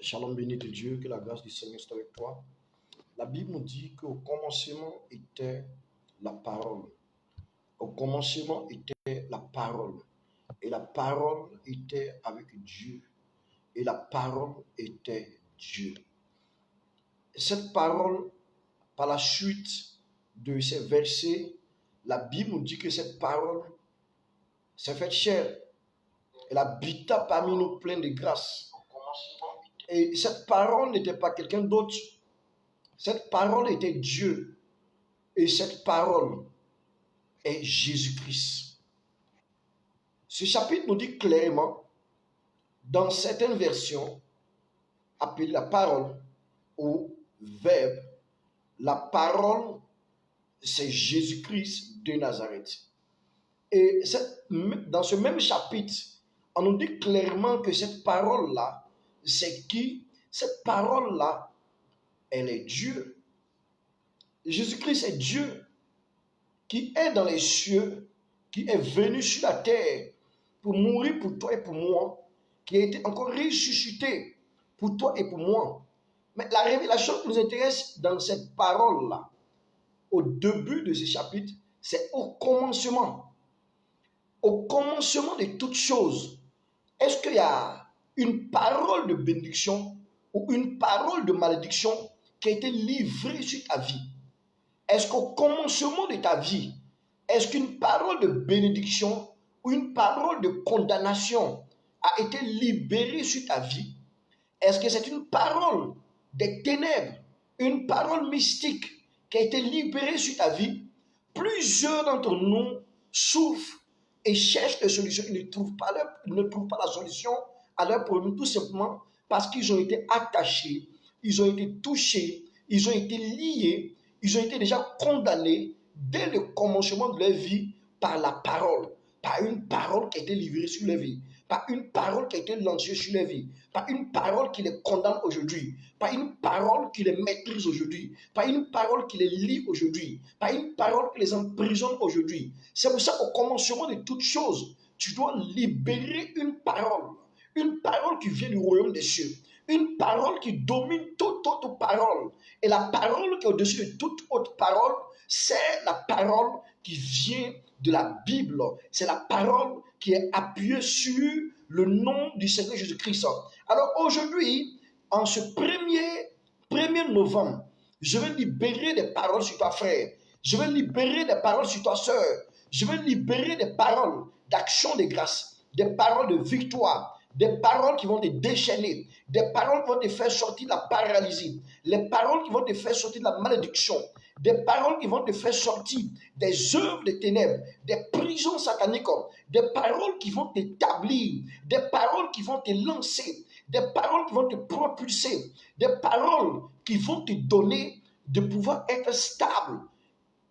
Shalom béni de Dieu, que la grâce du Seigneur soit avec toi. La Bible nous dit qu'au commencement était la parole. Au commencement était la parole. Et la parole était avec Dieu. Et la parole était Dieu. Cette parole, par la suite de ces versets, la Bible nous dit que cette parole s'est faite chair. Elle habita parmi nous plein de grâce. Et cette parole n'était pas quelqu'un d'autre. Cette parole était Dieu. Et cette parole est Jésus-Christ. Ce chapitre nous dit clairement, dans certaines versions, appelée la parole ou verbe, la parole, c'est Jésus-Christ de Nazareth. Et dans ce même chapitre, on nous dit clairement que cette parole-là, c'est qui? Cette parole-là, elle est Dieu. Jésus-Christ est Dieu qui est dans les cieux, qui est venu sur la terre pour mourir pour toi et pour moi, qui a été encore ressuscité pour toi et pour moi. Mais la révélation qui nous intéresse dans cette parole-là, au début de ce chapitre, c'est au commencement. Au commencement de toutes choses, est-ce qu'il y a une parole de bénédiction ou une parole de malédiction qui a été livrée sur ta vie? Est-ce qu'au commencement de ta vie, est-ce qu'une parole de bénédiction ou une parole de condamnation a été libérée sur ta vie? Est-ce que c'est une parole des ténèbres, une parole mystique qui a été libérée sur ta vie? Plusieurs d'entre nous souffrent et cherchent des solutions. Ils ne trouvent pas la solution à leur problème, tout simplement parce qu'ils ont été attachés, ils ont été touchés, ils ont été liés, ils ont été déjà condamnés dès le commencement de leur vie par la parole, par une parole qui a été livrée sur leur vie, par une parole qui a été lancée sur leur vie, par une parole qui les condamne aujourd'hui, par une parole qui les maîtrise aujourd'hui, par une parole qui les lie aujourd'hui, par une parole qui les emprisonne aujourd'hui. C'est pour ça qu'au commencement de toutes choses, tu dois libérer une parole qui vient du royaume des cieux, une parole qui domine toute autre parole. Et la parole qui est au-dessus de toute autre parole, c'est la parole qui vient de la Bible. C'est la parole qui est appuyée sur le nom du Seigneur Jésus-Christ. Alors aujourd'hui, en ce 1er novembre, je vais libérer des paroles sur toi, frère. Je vais libérer des paroles sur toi, sœur. Je vais libérer des paroles d'action de grâce, des paroles de victoire, des paroles qui vont te déchaîner, des paroles qui vont te faire sortir de la paralysie, les paroles qui vont te faire sortir de la malédiction, des paroles qui vont te faire sortir des œuvres de ténèbres, des prisons sataniques, des paroles qui vont t'établir, des paroles qui vont te lancer, des paroles qui vont te propulser, des paroles qui vont te donner de pouvoir être stable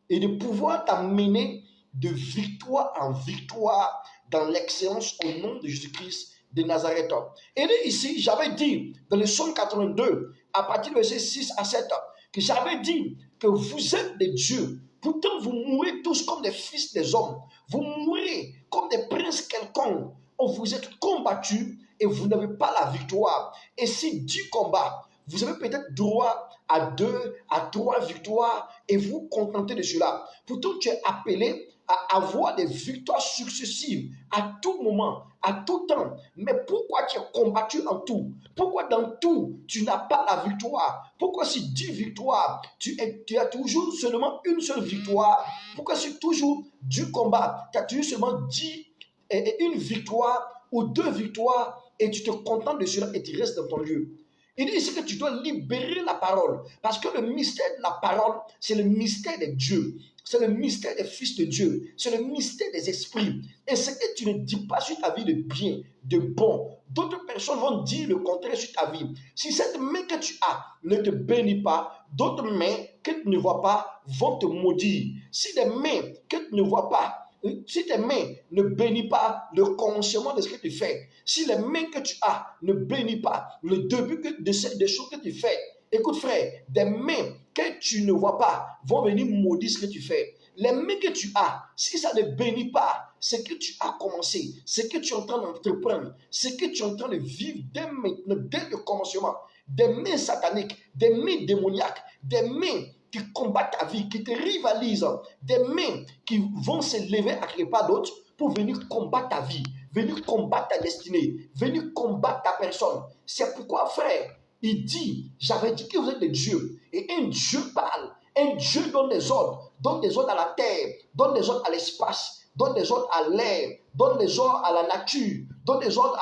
et de pouvoir t'amener de victoire en victoire dans l'excellence au nom de Jésus-Christ de Nazareth. Et ici, j'avais dit dans le psaume 82, à partir du verset 6 à 7, que j'avais dit que vous êtes des dieux. Pourtant, vous mourrez tous comme des fils des hommes. Vous mourrez comme des princes quelconques. Vous êtes combattus et vous n'avez pas la victoire. Et si 10 combats, vous avez peut-être droit à 2, à 3 victoires et vous contentez de cela. Pourtant, tu es appelé à avoir des victoires successives à tout moment, à tout temps. Mais pourquoi tu es combattu en tout? Pourquoi dans tout, tu n'as pas la victoire? Pourquoi si 10 victoires, tu as toujours seulement une seule victoire? Pourquoi si toujours du combat, tu as toujours seulement 10 et une victoire ou 2 victoires et tu te contentes de cela et tu restes dans ton lieu? Il dit ici que tu dois libérer la parole. Parce que le mystère de la parole, c'est le mystère de Dieu. C'est le mystère des fils de Dieu. C'est le mystère des esprits. Et ce que tu ne dis pas sur ta vie de bien, de bon, d'autres personnes vont dire le contraire sur ta vie. Si cette main que tu as ne te bénit pas, d'autres mains que tu ne vois pas vont te maudire. Si des mains que tu ne vois pas, si tes mains ne bénissent pas le commencement de ce que tu fais, si les mains que tu as ne bénissent pas le début des choses que tu fais, écoute frère, des mains que tu ne vois pas vont venir maudire ce que tu fais. Les mains que tu as, si ça ne bénit pas ce que tu as commencé, ce que tu es en train d'entreprendre, ce que tu es en train de vivre dès maintenant, dès le commencement, des mains sataniques, des mains démoniaques, des mains qui combattent ta vie, qui te rivalisent, des mains qui vont se lever à quelque part d'autre pour venir combattre ta vie, venir combattre ta destinée, venir combattre ta personne. C'est pourquoi, frère, il dit, j'avais dit que vous êtes des dieux, et un Dieu parle, un Dieu donne des ordres à la terre, donne des ordres à l'espace, donne des ordres à l'air, donne des ordres à la nature, donne des ordres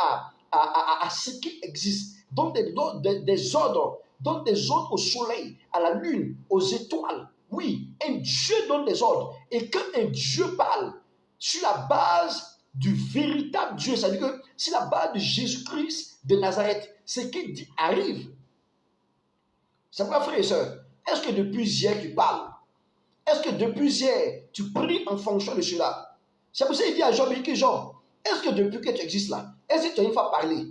à ce qui existe, donne des ordres au soleil, à la lune, aux étoiles. Oui, un Dieu donne des ordres. Et quand un Dieu parle, sur la base du véritable Dieu, c'est-à-dire que sur la base de Jésus-Christ de Nazareth, ce qu'il dit arrive. C'est pourquoi, frères et sœurs, est-ce que depuis hier tu parles? Est-ce que depuis hier tu pries en fonction de cela? C'est pour ça qu'il dit à Job, Job, est-ce que depuis que tu existes là, est-ce que tu as une fois parlé?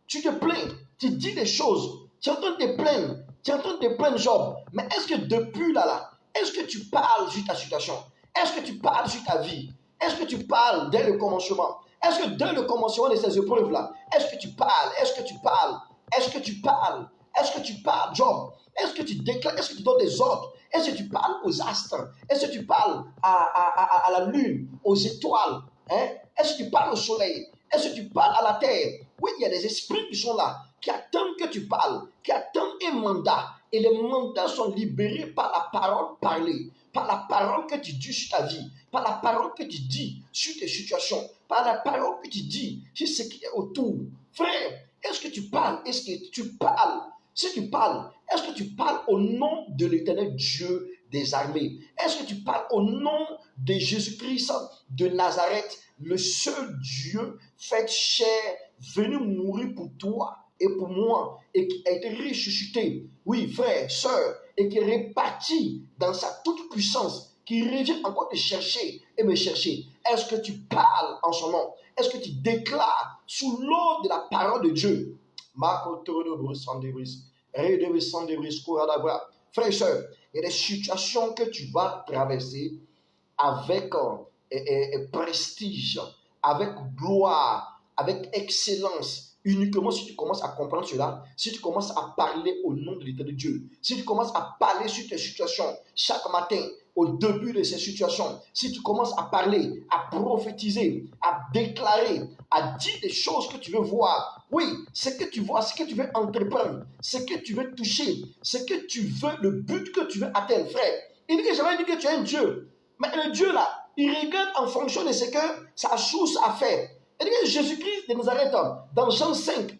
Tu te plains, tu dis des choses, tu es en train de te plaindre, Job. Mais est-ce que depuis là, est-ce que tu parles sur ta situation? Est-ce que tu parles sur ta vie? Est-ce que tu parles dès le commencement? Est-ce que dès le commencement de ces épreuves-là, est-ce que tu parles? Est-ce que tu parles? Est-ce que tu parles? Est-ce que tu parles, Job? Est-ce que tu déclares? Est-ce que tu donnes des ordres? Est-ce que tu parles aux astres? Est-ce que tu parles à la lune, aux étoiles? Hein? Est-ce que tu parles au soleil? Est-ce que tu parles à la terre? Oui, il y a des esprits qui sont là, qui attendent que tu parles, qui attendent un mandat. Et les mandats sont libérés par la parole parlée, par la parole que tu dis sur ta vie, par la parole que tu dis sur tes situations, par la parole que tu dis sur ce qui est autour. Frère, est-ce que tu parles? Est-ce que tu parles? Si tu parles, est-ce que tu parles au nom de l'Éternel Dieu des armées? Est-ce que tu parles au nom de Jésus-Christ de Nazareth, le seul Dieu fait chair, venu mourir pour toi et pour moi, et qui a été ressuscité, oui, frère, sœur, et qui est réparti dans sa toute puissance, qui revient encore te chercher et me chercher? Est-ce que tu parles en son nom? Est-ce que tu déclares sous l'ordre de la parole de Dieu? Frère et soeur, il y a des situations que tu vas traverser avec prestige, avec gloire, avec excellence, uniquement si tu commences à comprendre cela, si tu commences à parler au nom de l'Éternel Dieu, si tu commences à parler sur tes situations chaque matin, au début de ces situations, si tu commences à parler, à prophétiser, à déclarer, à dire des choses que tu veux voir, oui, ce que tu vois, ce que tu veux entreprendre, ce que tu veux toucher, ce que tu veux, le but que tu veux atteindre, frère. Il dit que j'avais dit que tu es un Dieu, mais le Dieu là, il regarde en fonction de ce que sa source a fait. Il dit que Jésus-Christ de Nazareth, dans Jean 5,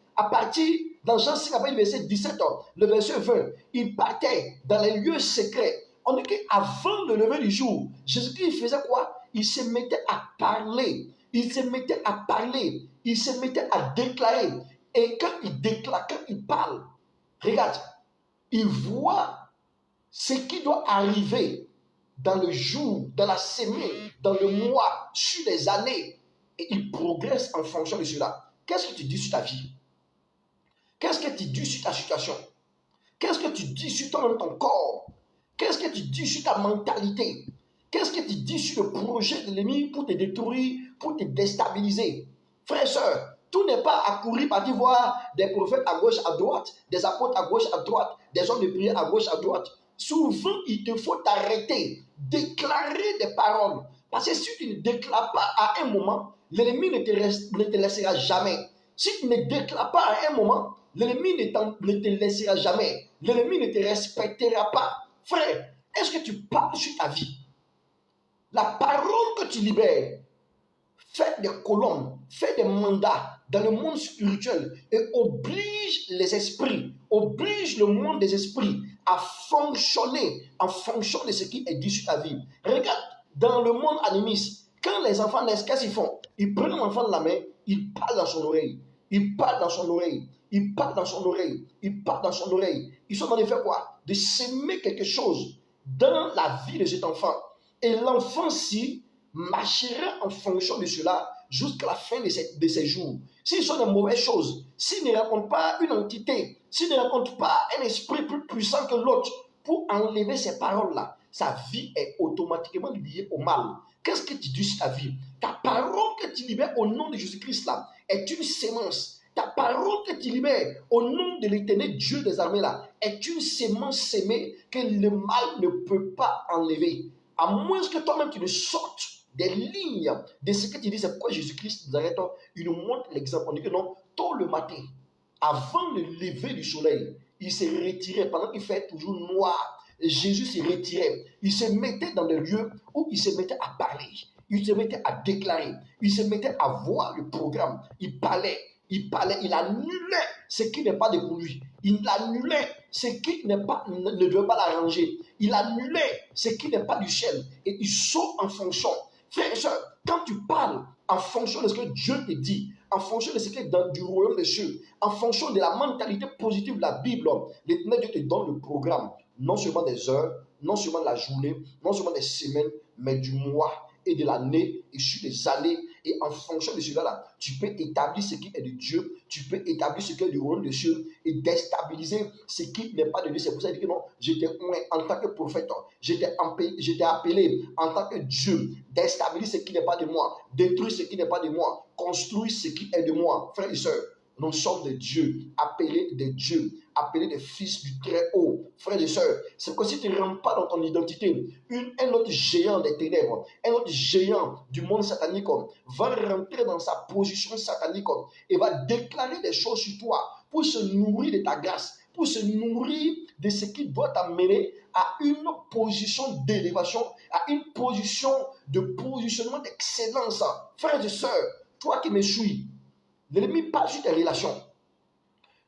dans Jean 5, après le verset 17, le verset 20, il partait dans les lieux secrets. On dit qu'avant le lever du jour, Jésus-Christ faisait quoi? Il se mettait à parler. Il se mettait à parler. Il se mettait à déclarer. Et quand il déclare, quand il parle, regarde, il voit ce qui doit arriver dans le jour, dans la semaine, dans le mois, sur les années. Et il progresse en fonction de cela. Qu'est-ce que tu dis sur ta vie? Qu'est-ce que tu dis sur ta situation? Qu'est-ce que tu dis sur ton corps? Qu'est-ce que tu dis sur ta mentalité? Qu'est-ce que tu dis sur le projet de l'ennemi pour te détruire, pour te déstabiliser? Frères et sœurs, tout n'est pas à courir partir voir des prophètes à gauche, à droite, des apôtres à gauche, à droite, des hommes de prière à gauche, à droite. Souvent, il te faut t'arrêter, déclarer des paroles. Parce que si tu ne déclares pas à un moment, l'ennemi ne te laissera jamais. Si tu ne déclares pas à un moment, l'ennemi ne te laissera jamais. L'ennemi ne te respectera pas. Frère, est-ce que tu parles sur ta vie? La parole que tu libères fait des colonnes, fait des mandats dans le monde spirituel et oblige les esprits, oblige le monde des esprits à fonctionner en fonction de ce qui est dit sur ta vie. Regarde, dans le monde animiste, quand les enfants naissent, qu'est-ce qu'ils font? Ils prennent l'enfant de la main, ils parlent dans son oreille, ils parlent dans son oreille, ils parlent dans son oreille, ils parlent dans son oreille. Ils sont en train de faire quoi? De s'aimer quelque chose dans la vie de cet enfant. Et l'enfant-ci marchera en fonction de cela jusqu'à la fin de ses jours. S'ils sont de mauvaises choses, s'ils ne rencontrent pas une entité, s'ils ne rencontrent pas un esprit plus puissant que l'autre pour enlever ces paroles-là, sa vie est automatiquement liée au mal. Qu'est-ce que tu dis sur ta vie? Ta parole que tu libères au nom de Jésus-Christ là est une sémence. Ta parole que tu libères au nom de l'éternel Dieu des armées là est une sémence sémée que le mal ne peut pas enlever. À moins que toi-même tu ne sortes des lignes de ce que tu dis. C'est pourquoi Jésus-Christ nous arrête, il nous montre l'exemple. On dit que non, tôt le matin, avant le lever du soleil, il se retirait pendant qu'il fait toujours noir. Jésus se retirait. Il se mettait dans des lieux où il se mettait à parler. Il se mettait à déclarer. Il se mettait à voir le programme. Il parlait. Il annulait ce qui n'est pas de pour lui. Il annulait ce qui ne devait pas l'arranger. Il annulait ce qui n'est pas du ciel. Et il saute en fonction. Frère et soeur, quand tu parles en fonction de ce que Dieu te dit, en fonction de ce qui est dans du royaume des cieux, en fonction de la mentalité positive de la Bible, l'Éternel Dieu te donne le programme, non seulement des heures, non seulement de la journée, non seulement des semaines, mais du mois et de l'année, et sur des années. Et en fonction de cela, tu peux établir ce qui est de Dieu, tu peux établir ce qui est du royaume des cieux et déstabiliser ce qui n'est pas de Dieu. C'est pour ça que non, j'étais en tant que prophète, j'étais appelé en tant que Dieu, déstabiliser ce qui n'est pas de moi, détruire ce qui n'est pas de moi, construire ce qui est de moi. Frères et sœurs, nous sommes des dieux, appelés des dieux, appelés des fils du Très-Haut. Frères et sœurs, c'est que si tu ne rentres pas dans ton identité, un autre géant des ténèbres, un autre géant du monde satanique va rentrer dans sa position satanique et va déclarer des choses sur toi pour se nourrir de ta grâce, pour se nourrir de ce qui doit t'amener à une position d'élévation, à une position de positionnement d'excellence. Frères et sœurs, toi qui me suis, l'ennemi parle sur tes relations.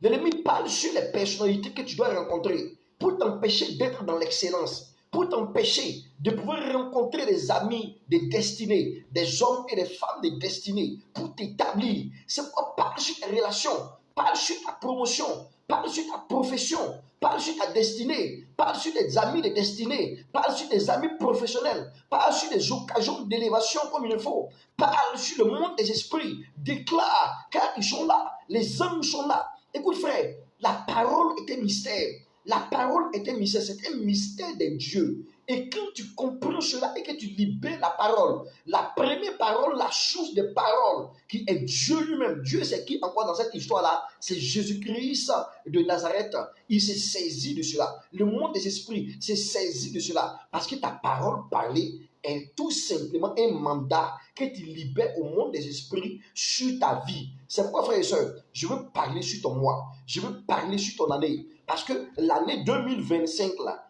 L'ennemi parle sur les personnalités que tu dois rencontrer pour t'empêcher d'être dans l'excellence, pour t'empêcher de pouvoir rencontrer des amis de destinée, des hommes et des femmes de destinée, pour t'établir. C'est pourquoi parle sur tes relations, parle sur ta promotion, parle sur ta profession, parle sur ta destinée, parle sur tes amis de destinée, parle sur tes amis professionnels, parle sur des occasions d'élévation comme il le faut, parle sur le monde des esprits, déclare, car ils sont là, les hommes sont là. Écoute frère, la parole est un mystère. La parole est un mystère, c'est un mystère de Dieu. Et quand tu comprends cela et que tu libères la parole, la première parole, la source de parole, qui est Dieu lui-même. Dieu, c'est qui encore dans cette histoire-là? C'est Jésus-Christ de Nazareth. Il s'est saisi de cela. Le monde des esprits s'est saisi de cela. Parce que ta parole parlée est tout simplement un mandat que tu libères au monde des esprits sur ta vie. C'est pourquoi, frères et sœurs, je veux parler sur ton mois. Je veux parler sur ton année. Parce que l'année 2025, là,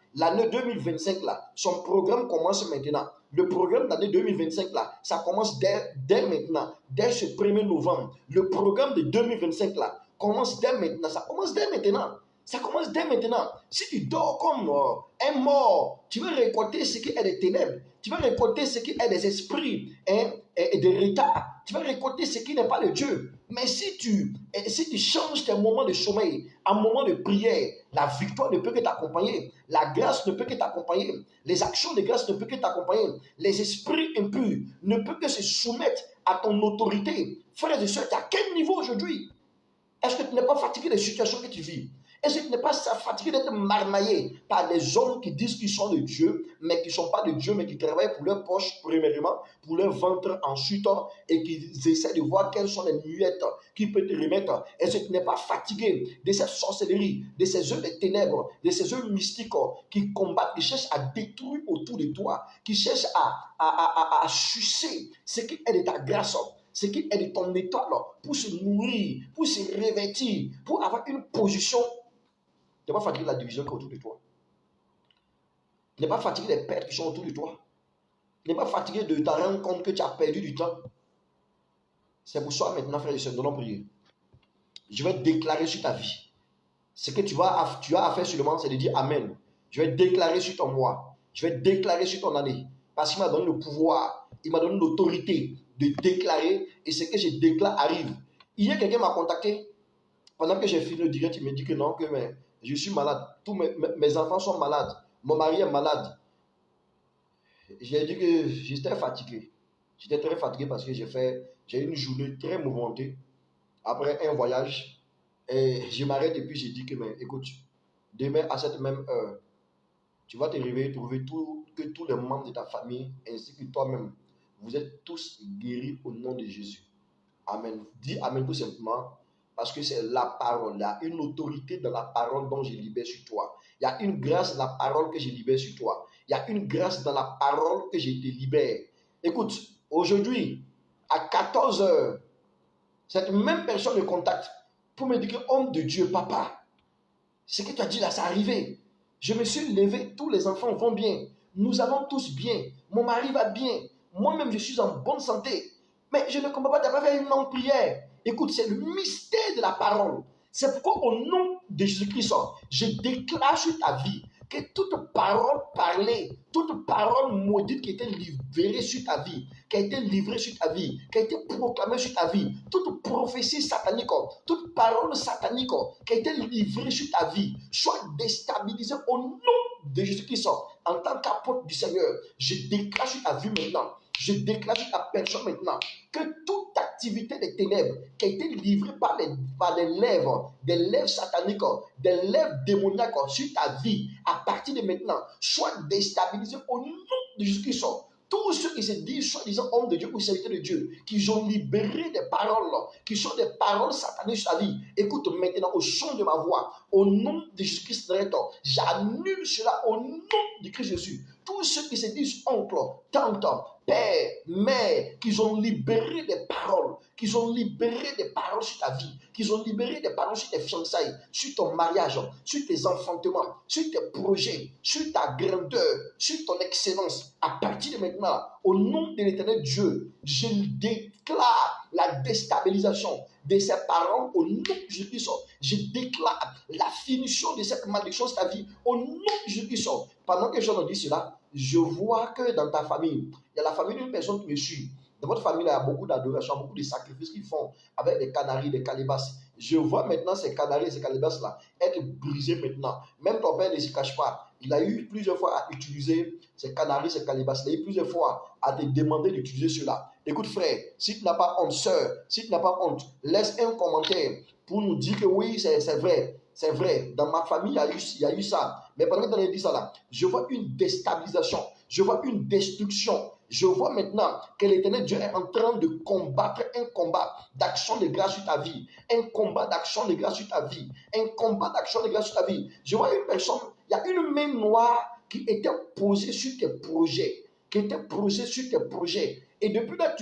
son programme commence maintenant. Le programme d'année 2025, là, ça commence dès maintenant, dès ce 1er novembre. Le programme de 2025, là, commence dès maintenant. Ça commence dès maintenant. Ça commence dès maintenant. Si tu dors comme un mort, tu vas récolter ce qui est des ténèbres. Tu vas récolter ce qui est des esprits et des retards. Tu vas récolter ce qui n'est pas de Dieu. Mais si tu changes tes moments de sommeil en moments de prière, la victoire ne peut que t'accompagner. La grâce ne peut que t'accompagner. Les actions de grâce ne peuvent que t'accompagner. Les esprits impurs ne peuvent que se soumettre à ton autorité. Frères et sœurs, tu es à quel niveau aujourd'hui? Est-ce que tu n'es pas fatigué des situations que tu vis? Est-ce que tu n'es pas fatigué d'être marmaillé par des hommes qui disent qu'ils sont de Dieu, mais qui ne sont pas de Dieu, mais qui travaillent pour leur poche, premièrement, pour leur ventre ensuite, et qui essaient de voir quelles sont les muettes qui peuvent te remettre? Est-ce que tu n'es pas fatigué de cette sorcellerie, de ces œuvres de ténèbres, de ces œuvres mystiques qui combattent, qui cherchent à détruire autour de toi, qui cherchent à sucer ce qui est de ta grâce, ce qui est de ton étoile, pour se nourrir, pour se revêtir, pour avoir une position? Tu n'es pas fatigué de la division qui est autour de toi. Tu n'es pas fatigué des pertes qui sont autour de toi. Tu n'es pas fatigué de te rendre compte que tu as perdu du temps. C'est pour ça maintenant, frère et sœurs, nous allons prier. Je vais déclarer sur ta vie. Ce que tu as à faire seulement, c'est de dire Amen. Je vais déclarer sur ton mois. Je vais déclarer sur ton année. Parce qu'il m'a donné le pouvoir. Il m'a donné l'autorité de déclarer. Et ce que je déclare arrive. Hier, quelqu'un m'a contacté. Pendant que j'ai fini le direct, il me dit que non, que je suis malade. Tous mes enfants sont malades. Mon mari est malade. J'ai dit que j'étais fatigué. J'étais très fatigué parce que j'ai eu une journée très mouvementée. Après un voyage. Et je m'arrête et puis j'ai dit que, mais écoute, demain à cette même heure, tu vas te réveiller, trouver tout que tous les membres de ta famille, ainsi que toi-même, vous êtes tous guéris au nom de Jésus. Amen. Dis Amen tout simplement, parce que c'est la parole. Il y a une autorité dans la parole dont je libère sur toi. Il y a une grâce dans la parole que je libère sur toi. Il y a une grâce dans la parole que je te libère. Écoute, aujourd'hui, à 14 heures, cette même personne me contacte pour me dire que, homme de Dieu, papa, ce que tu as dit là, c'est arrivé. Je me suis levé, tous les enfants vont bien. Nous allons tous bien. Mon mari va bien. Moi-même, je suis en bonne santé. Mais je ne comprends pas, tu n'as pas fait une longue prière. Écoute, c'est le mystère de la parole. C'est pourquoi au nom de Jésus-Christ, je déclare sur ta vie que toute parole parlée, toute parole maudite qui a été livrée sur ta vie, qui a été livrée sur ta vie, qui a été proclamée sur ta vie, toute prophétie satanique, toute parole satanique qui a été livrée sur ta vie, soit déstabilisée au nom de Jésus-Christ. En tant qu'apôtre du Seigneur, je déclare sur ta vie maintenant, je déclare sur ta personne maintenant, que toute activité des ténèbres qui a été livrée par des lèvres sataniques, des lèvres démoniaques sur ta vie, à partir de maintenant, soit déstabilisée au nom de Jésus-Christ. Tous ceux qui se disent soi-disant hommes de Dieu ou serviteurs de Dieu, qui ont libéré des paroles, qui sont des paroles sataniques sur ta vie, écoute maintenant au son de ma voix, au nom de Jésus-Christ, j'annule cela au nom de Christ Jésus. Tous ceux qui se disent oncle, tante, père, mère, qui ont libéré des paroles, qui ont libéré des paroles sur ta vie, qui ont libéré des paroles sur tes fiançailles, sur ton mariage, sur tes enfantements, sur tes projets, sur ta grandeur, sur ton excellence. À partir de maintenant, au nom de l'Éternel Dieu, je déclare la déstabilisation de ces paroles au nom de Jésus-Christ. Je déclare la finition de cette malédiction de ta vie au nom de Jésus-Christ. Pendant que je dis cela, je vois que dans ta famille, il y a la famille d'une personne qui me suit. Dans votre famille, il y a beaucoup d'adoration, beaucoup de sacrifices qu'ils font avec des canaris, des calebasses. Je vois maintenant ces canaris et ces calebasses-là être brisés maintenant. Même ton père ne se cache pas. Il a eu plusieurs fois à utiliser ces canaris, ces calebasses. Il a eu plusieurs fois à te demander d'utiliser cela. Écoute frère, si tu n'as pas honte, sœur, si tu n'as pas honte, laisse un commentaire pour nous dire que oui, c'est vrai. C'est vrai, dans ma famille, il y a eu ça. Mais pendant que tu as dit ça là, je vois une déstabilisation, je vois une destruction. Je vois maintenant que l'Éternel Dieu est en train de combattre un combat d'action de grâce sur ta vie. Un combat d'action de grâce sur ta vie. Un combat d'action de grâce sur ta vie. Je vois une personne, il y a une main noire qui était posée sur tes projets. Qui était posée sur tes projets. Et depuis là,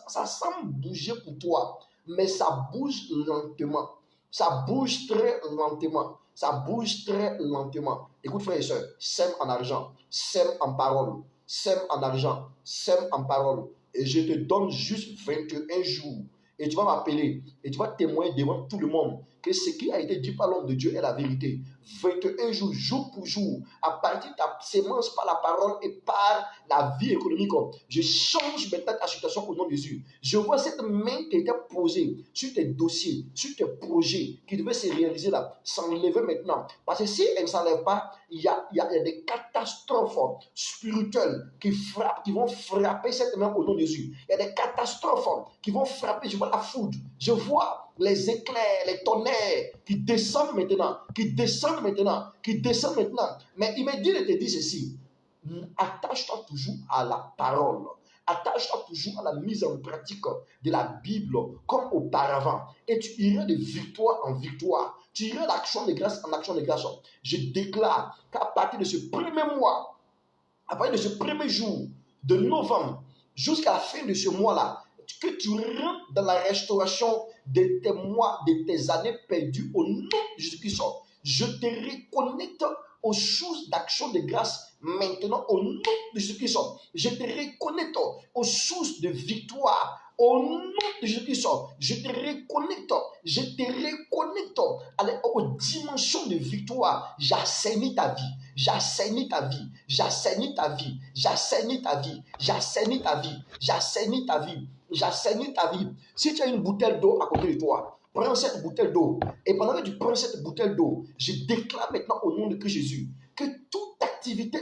ça semble bouger pour toi. Mais ça bouge lentement. Ça bouge très lentement. Ça bouge très lentement. Écoute, frères et sœurs, sème en argent, sème en parole, sème en argent, sème en parole. Et je te donne juste 21 jours. Et tu vas m'appeler et tu vas témoigner devant tout le monde que ce qui a été dit par l'homme de Dieu est la vérité. 21 jours, jour pour jour, à partir de ta sémence par la parole et par la vie économique. Je change maintenant ta situation au nom de Jésus. Je vois cette main qui était posée sur tes dossiers, sur tes projets qui devaient se réaliser là, s'enlever maintenant. Parce que si elle ne s'enlève pas, il y a des catastrophes spirituelles qui vont frapper cette main au nom de Jésus. Il y a des catastrophes qui vont frapper. Je vois la foudre, je vois les éclairs, les tonnerres qui descendent maintenant, qui descendent maintenant, qui descendent maintenant. Mais il me dit de te dire ceci, attache-toi toujours à la parole. Attache-toi toujours à la mise en pratique de la Bible comme auparavant. Et tu iras de victoire en victoire. Tu iras d'action de grâce en action de grâce. Je déclare qu'à partir de ce premier mois, à partir de ce premier jour de novembre, jusqu'à la fin de ce mois-là, que tu rentres dans la restauration de tes mois, de tes années perdues au nom de Jésus-Christ. Je te reconnecte aux sources d'action de grâce maintenant au nom de Jésus-Christ. Je te reconnecte aux sources de victoire au nom de Jésus-Christ. Je te reconnecte aux dimensions de victoire. J'assainis ta vie. J'assainis ta vie, j'assainis ta vie, j'assainis ta vie, j'assainis ta vie, j'assainis ta vie, j'assainis ta vie. Si tu as une bouteille d'eau à côté de toi, prends cette bouteille d'eau. Et pendant que tu prends cette bouteille d'eau, je déclare maintenant au nom de Christ Jésus que toute activité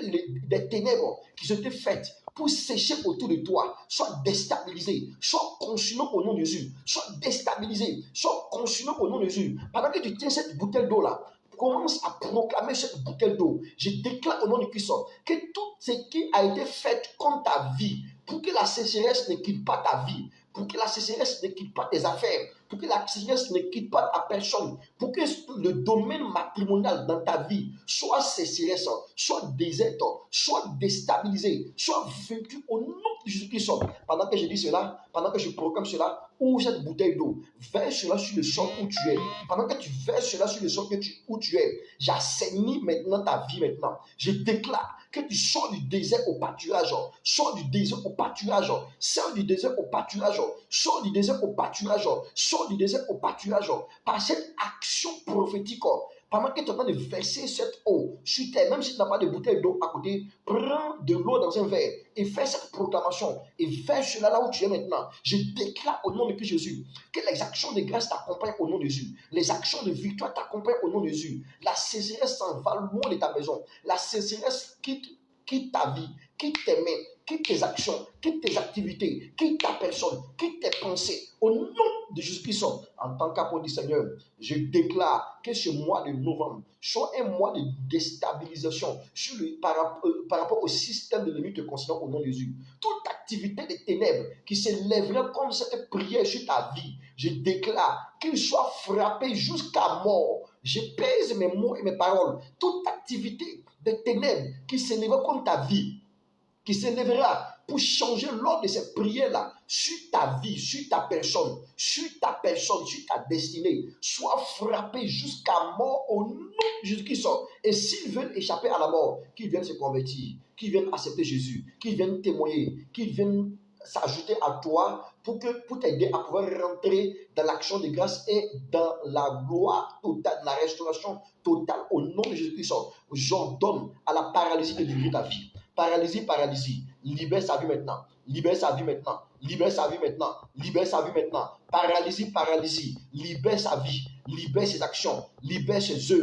des ténèbres qui s'était faite pour sécher autour de toi soit déstabilisée, soit consumée au nom de Jésus, soit déstabilisée, soit consumée au nom de Jésus. Pendant que tu tiens cette bouteille d'eau là, commence à proclamer cette bouteille d'eau. Je déclare au nom de Christ que tout ce qui a été fait contre ta vie, pour que la sécheresse ne quitte pas ta vie, pour que la sécheresse ne quitte pas tes affaires, pour que la sécheresse ne quitte pas ta personne, pour que le domaine matrimonial dans ta vie soit sécheresse, soit désert, soit déstabilisé, soit vaincu au nom de Jésus-Christ. Pendant que je dis cela, pendant que je proclame cela, ouvre cette bouteille d'eau, verse cela sur le sol où tu es. Pendant que tu verses cela sur le sol où tu es, j'assainis maintenant ta vie maintenant. Je déclare que tu sors du désert au pâturage, sors du désert au pâturage, sors du désert au pâturage, sors du désert au pâturage, sors du désert au pâturage, par cette action prophétique. Pendant que tu es en train de verser cette eau sur terre, même si tu n'as pas de bouteille d'eau à côté, prends de l'eau dans un verre et fais cette proclamation et verse cela là où tu es maintenant. Je déclare au nom de Christ Jésus que les actions de grâce t'accompagnent au nom de Jésus. Les actions de victoire t'accompagnent au nom de Jésus. La sécheresse s'en va loin de ta maison. La sécheresse quitte ta vie, quitte tes mains, quitte tes actions, quitte tes activités, quitte ta personne, quitte tes pensées. Au nom de Jésus-Christ, en tant qu'apôtre du Seigneur, je déclare que ce mois de novembre soit un mois de déstabilisation par rapport au système de l'ennemi te concernant au nom de Jésus. Toute activité des ténèbres qui s'élèverait comme cette prière sur ta vie, je déclare qu'il soit frappé jusqu'à mort. Je pèse mes mots et mes paroles. Toute activité des ténèbres qui s'élèverait contre ta vie, qui s'élèvera pour changer l'ordre de cette prière-là sur ta vie, sur ta personne, sur ta destinée, soit frappé jusqu'à mort au nom de Jésus-Christ. Et s'ils veulent échapper à la mort, qu'ils viennent se convertir, qu'ils viennent accepter Jésus, qu'ils viennent témoigner, qu'ils viennent s'ajouter à toi pour t'aider à pouvoir rentrer dans l'action de grâce et dans la gloire totale, la restauration totale au nom de Jésus-Christ. J'ordonne à la paralysie de libérer ta vie. Paralysie, libère sa vie maintenant, libère sa vie maintenant, libère sa vie maintenant, libère sa vie maintenant. Paralysie, libère sa vie, libère ses actions, libère ses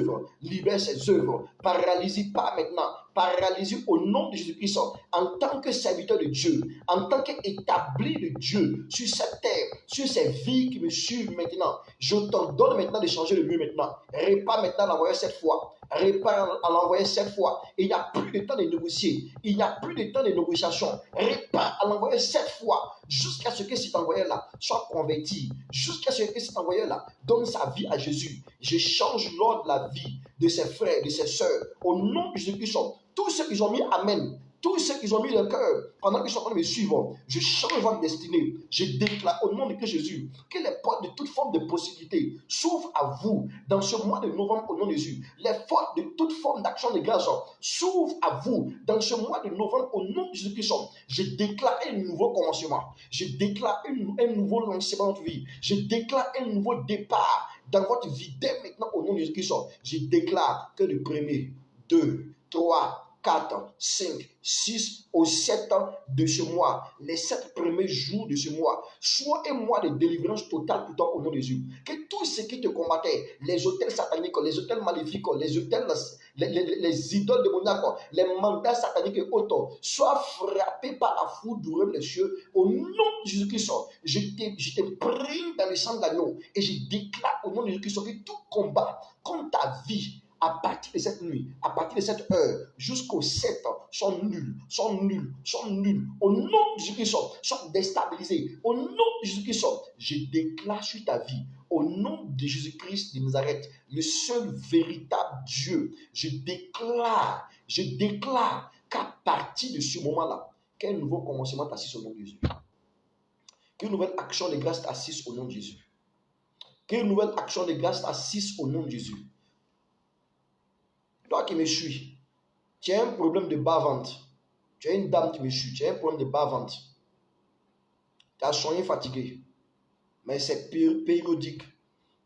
œuvres, paralysie pas maintenant, paralysie au nom de Jésus-Christ, en tant que serviteur de Dieu, en tant qu'établi de Dieu sur cette terre, sur ces vies qui me suivent maintenant. Je t'ordonne maintenant de changer le mieux maintenant. Répare maintenant l'envoyer cette fois. Répare à l'envoyer cette fois. Il n'y a plus de temps de négocier. Il n'y a plus de temps de négociation. Répare à l'envoyer cette fois jusqu'à ce que cet envoyé-là soit converti. Jusqu'à ce que cet envoyé-là donne sa vie à Jésus. Je change l'ordre de la vie de ses frères, de ses sœurs. Au nom de Jésus-Christ, tous ceux qui ont mis Amen, tous ceux qui ont mis le cœur pendant qu'ils sont en train de me suivre, je change votre destinée. Je déclare au nom de Christ Jésus que les portes de toute forme de possibilité s'ouvrent à vous dans ce mois de novembre au nom de Jésus. Les portes de toute forme d'action de grâce s'ouvrent à vous dans ce mois de novembre au nom de Jésus-Christ. Je déclare un nouveau commencement. Je déclare un nouveau lancement dans votre vie. Je déclare un nouveau départ dans votre vie dès maintenant au nom de Jésus-Christ. Je déclare que le premier, 2, 3, 4, 5, 6 au 7 de ce mois, les 7 premiers jours de ce mois, soit un mois de délivrance totale pour toi au nom de Jésus. Que tout ce qui te combattait, les hôtels sataniques, les hôtels maléfiques, les hôtels, les idoles démoniaques, les mandats sataniques et autres, soient frappés par la foudre des cieux au nom de Jésus-Christ. Je te prie dans le sang de l'agneau et je déclare au nom de Jésus-Christ que tout combat contre ta vie, à partir de cette nuit, à partir de cette heure, jusqu'au 7, sont nuls. Au nom de Jésus-Christ, sont déstabilisés. Au nom de Jésus-Christ, je déclare sur ta vie, au nom de Jésus-Christ de Nazareth, le seul véritable Dieu, je déclare qu'à partir de ce moment-là, qu'un nouveau commencement t'assiste au nom de Jésus. Qu'une nouvelle action de grâce t'assiste au nom de Jésus. Qu'une nouvelle action de grâce t'assiste au nom de Jésus. Toi qui me suis, tu as un problème de bas-ventre. Tu as une dame qui me suit, tu as un problème de bas-ventre. Tu as soigné fatigué. Mais c'est périodique.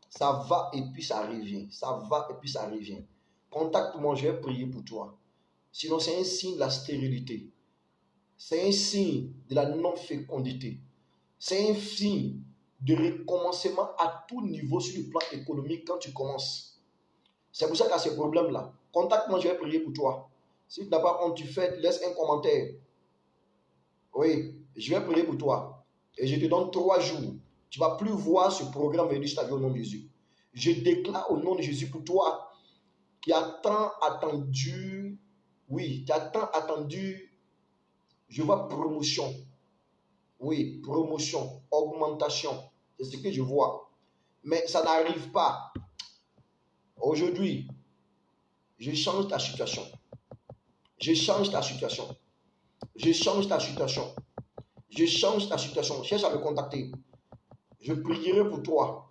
Ça va et puis ça revient. Ça va et puis ça revient. Contacte-moi, je vais prier pour toi. Sinon, c'est un signe de la stérilité. C'est un signe de la non-fécondité. C'est un signe de recommencement à tout niveau sur le plan économique quand tu commences. C'est pour ça qu'il y a ce problème-là. Contacte-moi, je vais prier pour toi. Si tu n'as pas honte, tu fais, laisse un commentaire. Oui, je vais prier pour toi. Et je te donne 3 jours. Tu ne vas plus voir ce programme venir sur ta vie au nom de Jésus. Je déclare au nom de Jésus pour toi qui a tant attendu, oui, qui a tant attendu, je vois promotion, oui, promotion, augmentation, c'est ce que je vois. Mais ça n'arrive pas. Aujourd'hui, je change ta situation. Je change ta situation. Je change ta situation. Je change ta situation. Cherche à me contacter. Je prierai pour toi.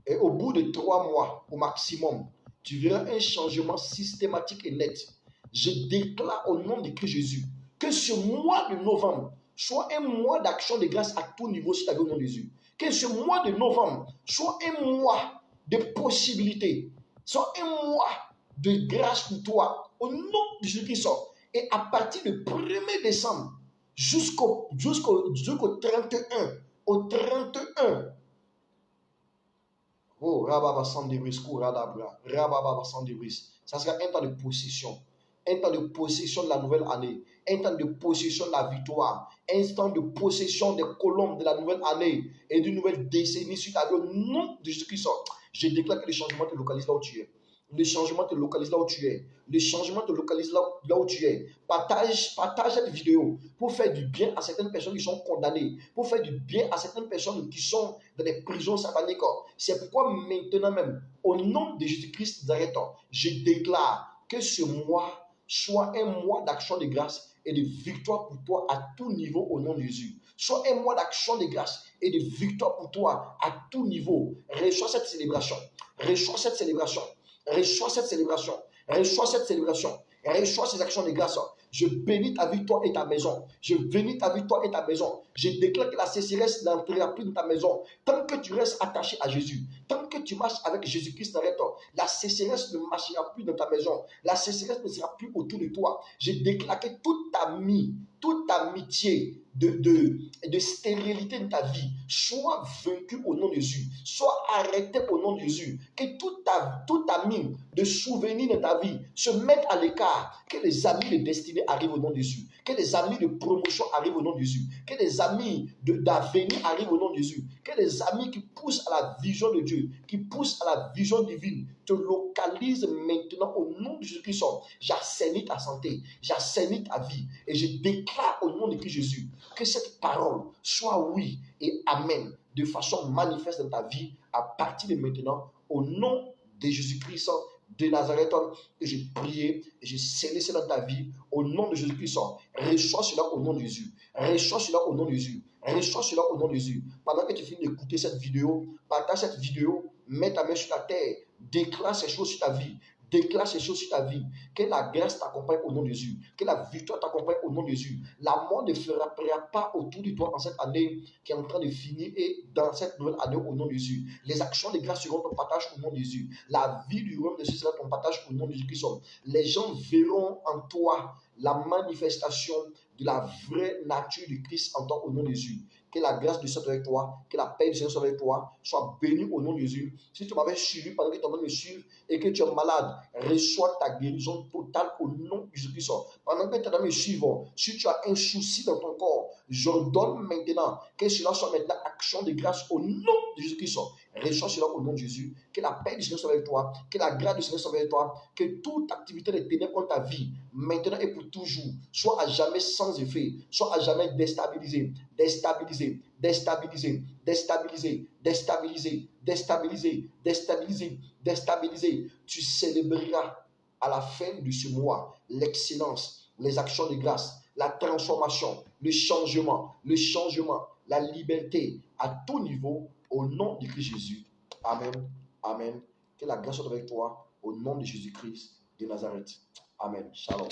Et au bout de 3 mois au maximum, tu verras un changement systématique et net. Je déclare au nom de Christ Jésus que ce mois de novembre soit un mois d'action de grâce à tout niveau si tu as au nom de Jésus. Que ce mois de novembre soit un mois de possibilités, soit un mois de grâce pour toi au nom de Jésus-Christ. Et à partir du 1er décembre jusqu'au 31, au 31, oh, Rababa Sandebris, Kouradabra, Rababa Sandebris. Ça sera un temps de possession. Un temps de possession de la nouvelle année. Un temps de possession de la victoire. Un temps de possession des colombes de la nouvelle année et d'une nouvelle décennie suite à le nom de Jésus-Christ. Je déclare que le changement te localise là où tu es. Le changement te localise là où tu es. Le changement te localise là où tu es. Partage cette vidéo pour faire du bien à certaines personnes qui sont condamnées, pour faire du bien à certaines personnes qui sont dans des prisons sataniques. C'est pourquoi maintenant même, au nom de Jésus-Christ d'Azareth, je déclare que ce mois soit un mois d'action de grâce et de victoire pour toi à tout niveau au nom de Jésus. Soit un mois d'action de grâce et de victoire pour toi à tout niveau. Reçois cette célébration. Reçois cette célébration. Reçois cette célébration. Reçois cette célébration. Reçois ces actions de grâce. Je bénis ta vie, toi et ta maison. Je bénis ta vie, toi et ta maison. Je déclare que la sécheresse n'entrera plus dans ta maison. Tant que tu restes attaché à Jésus, tant que tu marches avec Jésus-Christ, la sécheresse ne marchera plus dans ta maison. La sécheresse ne sera plus autour de toi. Je déclare que toute amitié de stérilité de ta vie soit vaincue au nom de Jésus, soit arrêtée au nom de Jésus, que toute ami de souvenirs de ta vie se mette à l'écart, que les amis de destinée arrivent au nom de Jésus, que les amis de promotion arrivent au nom de Jésus, que les amis d'avenir arrivent au nom de Jésus, que les amis qui poussent à la vision de Dieu, qui poussent à la vision divine, te localisent maintenant au nom de Jésus-Christ. J'assainis ta santé, j'assainis ta vie et je déclare au nom de Christ Jésus que cette parole soit oui et amen de façon manifeste dans ta vie à partir de maintenant au nom de Jésus-Christ de Nazareth. Et j'ai prié et j'ai scellé cela dans ta vie au nom de Jésus-Christ. Reçois cela au nom de Jésus. Reçois cela au nom de Jésus. Reçois cela au nom de Jésus. Pendant que tu finis d'écouter cette vidéo, partage cette vidéo, mets ta main sur la terre, déclare ces choses sur ta vie. Déclare ces choses sur ta vie. Que la grâce t'accompagne au nom de Jésus. Que la victoire t'accompagne au nom de Jésus. La mort ne fera pas autour de toi en cette année qui est en train de finir et dans cette nouvelle année au nom de Jésus. Les actions de grâce seront ton partage au nom de Jésus. La vie du royaume de Jésus sera ton partage au nom de Jésus-Christ. Les gens verront en toi la manifestation de la vraie nature du Christ en toi au nom de Jésus. Que la grâce du Seigneur soit avec toi, que la paix du Seigneur soit avec toi, sois béni au nom de Jésus. Si tu m'avais suivi pendant que tu es en train de me suivre et que tu es malade, reçois ta guérison totale au nom de Jésus-Christ. Pendant que tu es en train de me suivre, si tu as un souci dans ton corps, j'ordonne maintenant que cela soit maintenant action de grâce au nom de Jésus-Christ. Reçois cela au nom de Jésus. Que la paix du Seigneur soit avec toi, que la grâce du Seigneur soit avec toi, que toute activité de ténèbres contre ta vie, maintenant et pour toujours, soit à jamais sans effet, soit à jamais déstabilisé, déstabilisé, déstabilisé, déstabilisé, déstabilisé, déstabilisé, déstabilisé, déstabilisé. Tu célébreras à la fin de ce mois l'excellence, les actions de grâce, la transformation, le changement, la liberté à tout niveau au nom de Christ Jésus. Amen. Amen. Que la grâce soit avec toi au nom de Jésus-Christ de Nazareth. Amen. Shalom.